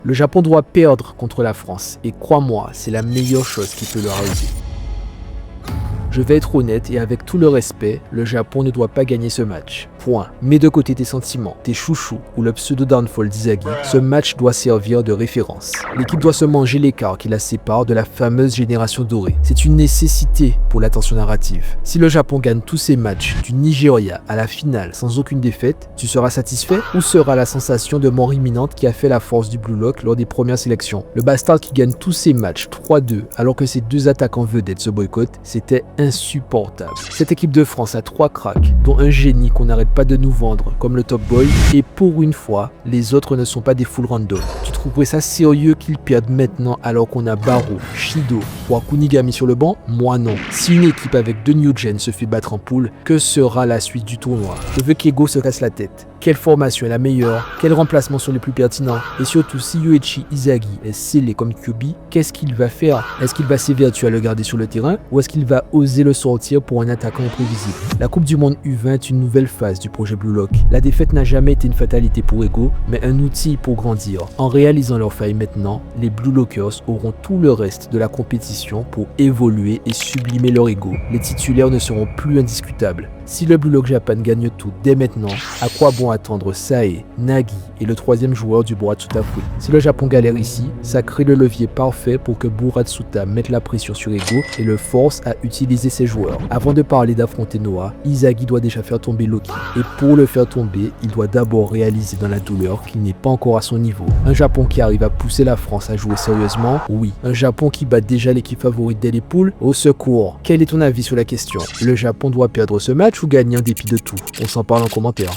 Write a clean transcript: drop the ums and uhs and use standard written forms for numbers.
Le Japon doit perdre contre la France, et crois-moi, c'est la meilleure chose qui peut leur arriver. Je vais être honnête et avec tout le respect, le Japon ne doit pas gagner ce match. Point. Mets de côté tes sentiments, tes chouchous ou le pseudo-downfall d'Inzaghi, ce match doit servir de référence. L'équipe doit se manger l'écart qui la sépare de la fameuse génération dorée. C'est une nécessité pour l'attention narrative. Si le Japon gagne tous ses matchs du Nigeria à la finale sans aucune défaite, tu seras satisfait ou sera la sensation de mort imminente qui a fait la force du Blue Lock lors des premières sélections? Le bastard qui gagne tous ses matchs 3-2 alors que ses deux attaquants vedettes se boycottent, c'était insupportable. Cette équipe de France a 3 cracks, dont un génie qu'on n'arrête pas de nous vendre comme le top boy, et pour une fois, les autres ne sont pas des full random. Tu trouverais ça sérieux qu'ils perdent maintenant alors qu'on a Barrow, Shido ou Kunigami sur le banc? Moi non. Si une équipe avec 2 new gen se fait battre en poule, que sera la suite du tournoi? Je veux qu'Ego se casse la tête. Quelle formation est la meilleure? Quels remplacements sont les plus pertinents? Et surtout, si Yoichi Inzaghi est scellé comme QB, qu'est-ce qu'il va faire? Est-ce qu'il va s'évertuer à le garder sur le terrain ou est-ce qu'il va oser le sortir pour un attaquant imprévisible? La Coupe du Monde U20 est une nouvelle phase du projet Blue Lock. La défaite n'a jamais été une fatalité pour Ego, mais un outil pour grandir. En réalisant leurs failles maintenant, les Blue Lockers auront tout le reste de la compétition pour évoluer et sublimer leur ego. Les titulaires ne seront plus indiscutables. Si le Blue Lock Japan gagne tout dès maintenant, à quoi bon attendre Sae, Nagi et le 3e joueur du Boratsuta-Fui? Si le Japon galère ici, ça crée le levier parfait pour que Boratsuta mette la pression sur Ego et le force à utiliser ses joueurs. Avant de parler d'affronter Noah, Inzaghi doit déjà faire tomber Loki. Et pour le faire tomber, il doit d'abord réaliser dans la douleur qu'il n'est pas encore à son niveau. Un Japon qui arrive à pousser la France à jouer sérieusement? Oui. Un Japon qui bat déjà l'équipe favorite dès les poules? Au secours. Quel est ton avis sur la question? Le Japon doit perdre ce match ou gagner en dépit de tout? On s'en parle en commentaire.